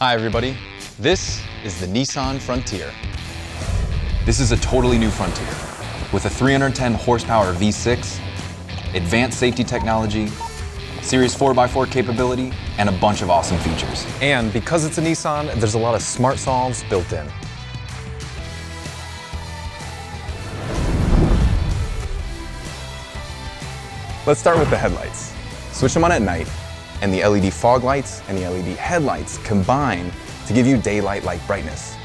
Hi everybody, this is the Nissan Frontier. This is a totally new Frontier with a 310 horsepower V6, advanced safety technology, Series 4x4 capability, and a bunch of awesome features. And because it's a Nissan, there's a lot of smart solves built in. Let's start with the headlights. Switch them on at night, and the LED fog lights and the LED headlights combine to give you daylight-like brightness.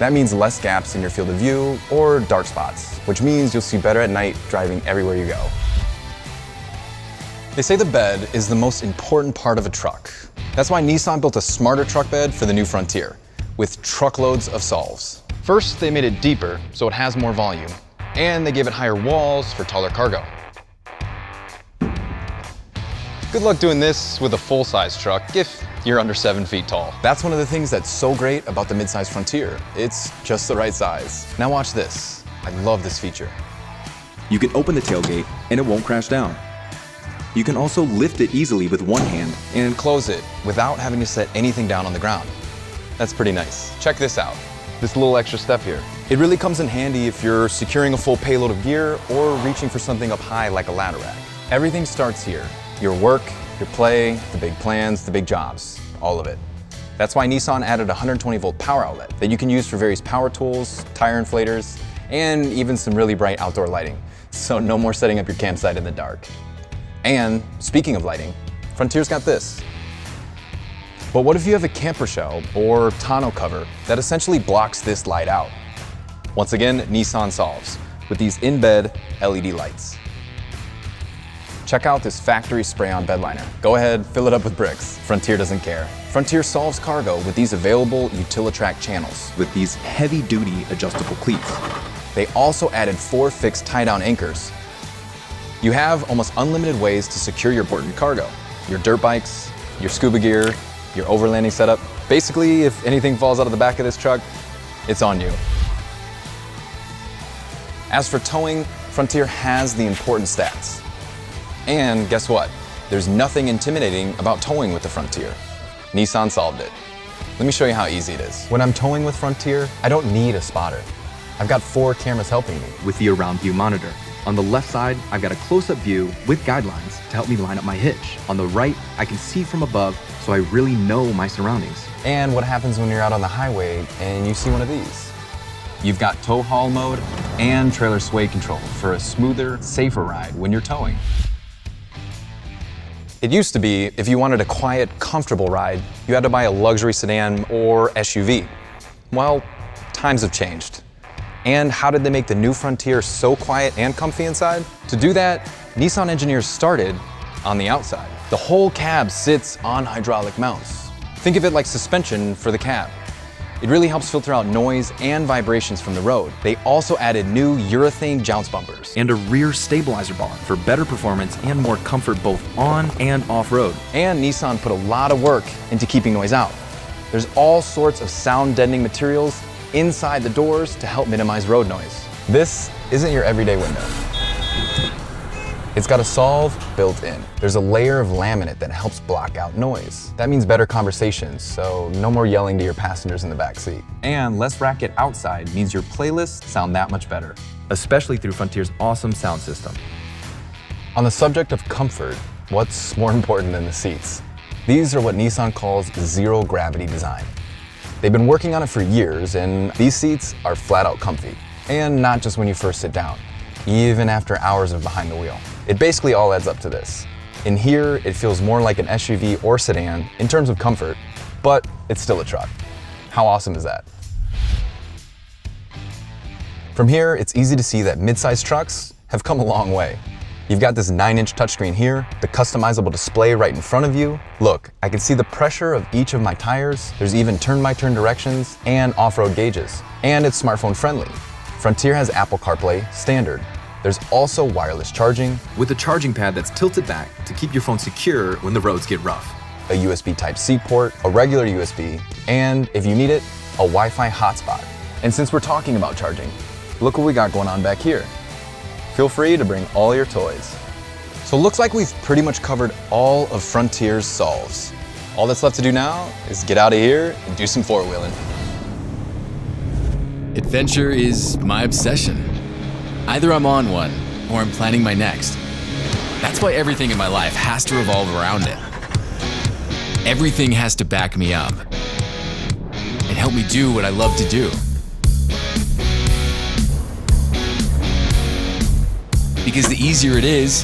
That means less gaps in your field of view or dark spots, which means you'll see better at night driving everywhere you go. They say the bed is the most important part of a truck. That's why Nissan built a smarter truck bed for the new Frontier, with truckloads of solves. First, they made it deeper so it has more volume, and they gave it higher walls for taller cargo. Good luck doing this with a full-size truck if you're under 7 feet tall. That's one of the things that's so great about the midsize Frontier. It's just the right size. Now watch this. I love this feature. You can open the tailgate and it won't crash down. You can also lift it easily with one hand And close it without having to set anything down on the ground. That's pretty nice. Check this out. This little extra step here. It really comes in handy if you're securing a full payload of gear or reaching for something up high like a ladder rack. Everything starts here. Your work, your play, the big plans, the big jobs, all of it. That's why Nissan added a 120-volt power outlet that you can use for various power tools, tire inflators, and even some really bright outdoor lighting. So no more setting up your campsite in the dark. And speaking of lighting, Frontier's got this. But what if you have a camper shell or tonneau cover that essentially blocks this light out? Once again, Nissan solves with these in-bed LED lights. Check out this factory spray-on bed liner. Go ahead, fill it up with bricks. Frontier doesn't care. Frontier solves cargo with these available Utilitrack channels. with these heavy-duty adjustable cleats. They also added 4 fixed tie-down anchors. You have almost unlimited ways to secure your important cargo. Your dirt bikes, your scuba gear, your overlanding setup. Basically, if anything falls out of the back of this truck, it's on you. As for towing, Frontier has the important stats. And guess what? There's nothing intimidating about towing with the Frontier. Nissan solved it. Let me show you how easy it is. When I'm towing with Frontier, I don't need a spotter. I've got 4 cameras helping me. With the around view monitor. On the left side, I've got a close-up view with guidelines to help me line up my hitch. On the right, I can see from above, so I really know my surroundings. And what happens when you're out on the highway and you see one of these? You've got tow haul mode and trailer sway control for a smoother, safer ride when you're towing. It used to be, if you wanted a quiet, comfortable ride, you had to buy a luxury sedan or SUV. Well, times have changed. And how did they make the new Frontier so quiet and comfy inside? To do that, Nissan engineers started on the outside. The whole cab sits on hydraulic mounts. Think of it like suspension for the cab. It really helps filter out noise and vibrations from the road. They also added new urethane jounce bumpers. And a rear stabilizer bar for better performance and more comfort both on and off-road. And Nissan put a lot of work into keeping noise out. There's all sorts of sound deadening materials inside the doors to help minimize road noise. This isn't your everyday window. It's got a solve built in. There's a layer of laminate that helps block out noise. That means better conversations, so no more yelling to your passengers in the back seat. And less racket outside means your playlists sound that much better. Especially through Frontier's awesome sound system. On the subject of comfort, what's more important than the seats? These are what Nissan calls zero gravity design. They've been working on it for years, and these seats are flat out comfy. And not just when you first sit down, even after hours of behind the wheel. It basically all adds up to this. In here, it feels more like an SUV or sedan in terms of comfort, but it's still a truck. How awesome is that? From here, it's easy to see that mid-sized trucks have come a long way. You've got this 9-inch touchscreen here, the customizable display right in front of you. Look, I can see the pressure of each of my tires. There's even turn-by-turn directions and off-road gauges. And it's smartphone friendly. Frontier has Apple CarPlay standard. There's also wireless charging, with a charging pad that's tilted back to keep your phone secure when the roads get rough. a USB Type-C port, a regular USB, and if you need it, a Wi-Fi hotspot. And since we're talking about charging, look what we got going on back here. Feel free to bring all your toys. So it looks like we've pretty much covered all of Frontier's solves. All that's left to do now is get out of here and do some four-wheeling. Adventure is my obsession. Either I'm on one, or I'm planning my next. That's why everything in my life has to revolve around it. Everything has to back me up and help me do what I love to do. Because the easier it is,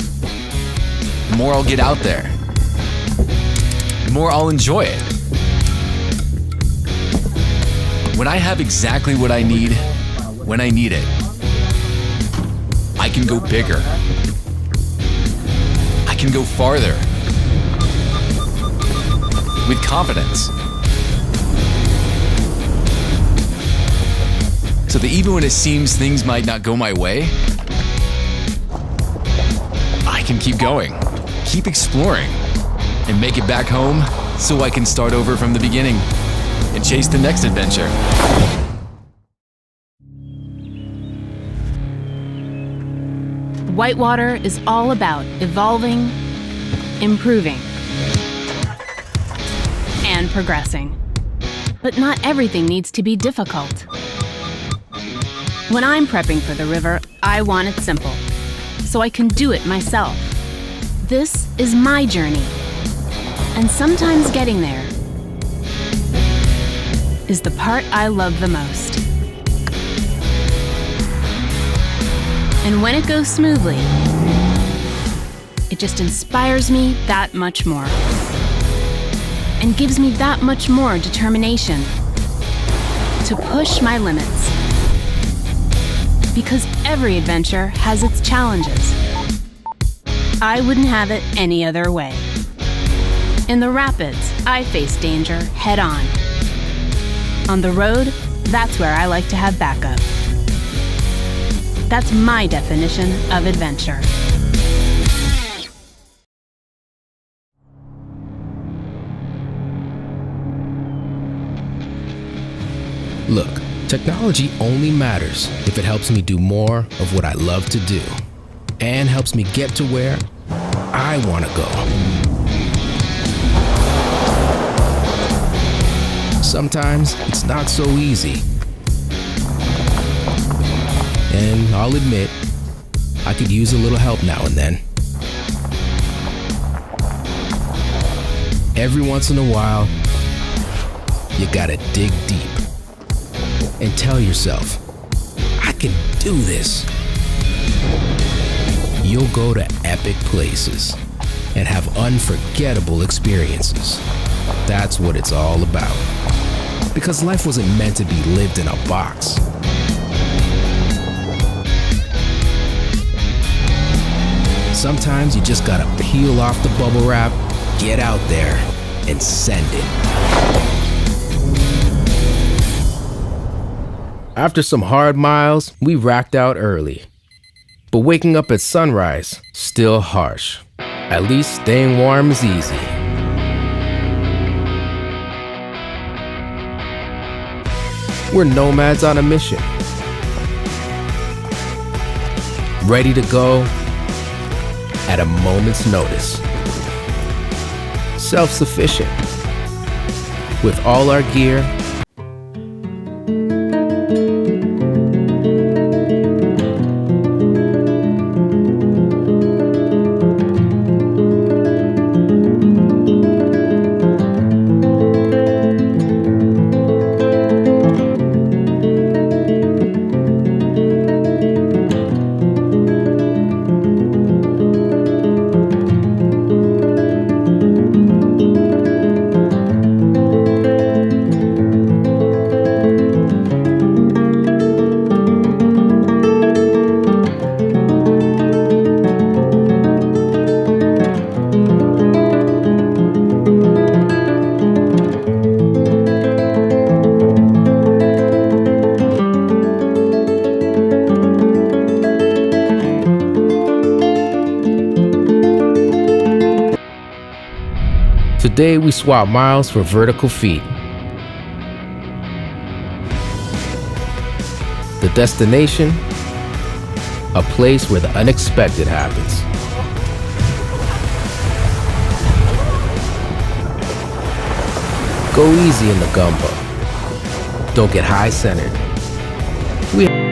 the more I'll get out there, the more I'll enjoy it. When I have exactly what I need, when I need it, I can go bigger. I can go farther. With confidence. So that even when it seems things might not go my way, I can keep going, keep exploring, and make it back home so I can start over from the beginning and chase the next adventure. Whitewater is all about evolving, improving, and progressing. But not everything needs to be difficult. When I'm prepping for the river, I want it simple, so I can do it myself. This is my journey, and sometimes getting there is the part I love the most. And when it goes smoothly, it just inspires me that much more and gives me that much more determination to push my limits. Because every adventure has its challenges. I wouldn't have it any other way. In the rapids, I face danger head on. On the road, that's where I like to have backup. That's my definition of adventure. Look, technology only matters if it helps me do more of what I love to do and helps me get to where I want to go. Sometimes it's not so easy. And I'll admit, I could use a little help now and then. Every once in a while, you gotta dig deep and tell yourself, I can do this. You'll go to epic places and have unforgettable experiences. That's what it's all about. Because life wasn't meant to be lived in a box. Sometimes you just gotta peel off the bubble wrap, get out there, and send it. After some hard miles, we racked out early. But waking up at sunrise, still harsh. At least staying warm is easy. We're nomads on a mission. Ready to go at a moment's notice. Self-sufficient. With all our gear, today we swap miles for vertical feet. The destination, a place where the unexpected happens. Go easy in the gumbo. Don't get high-centered. We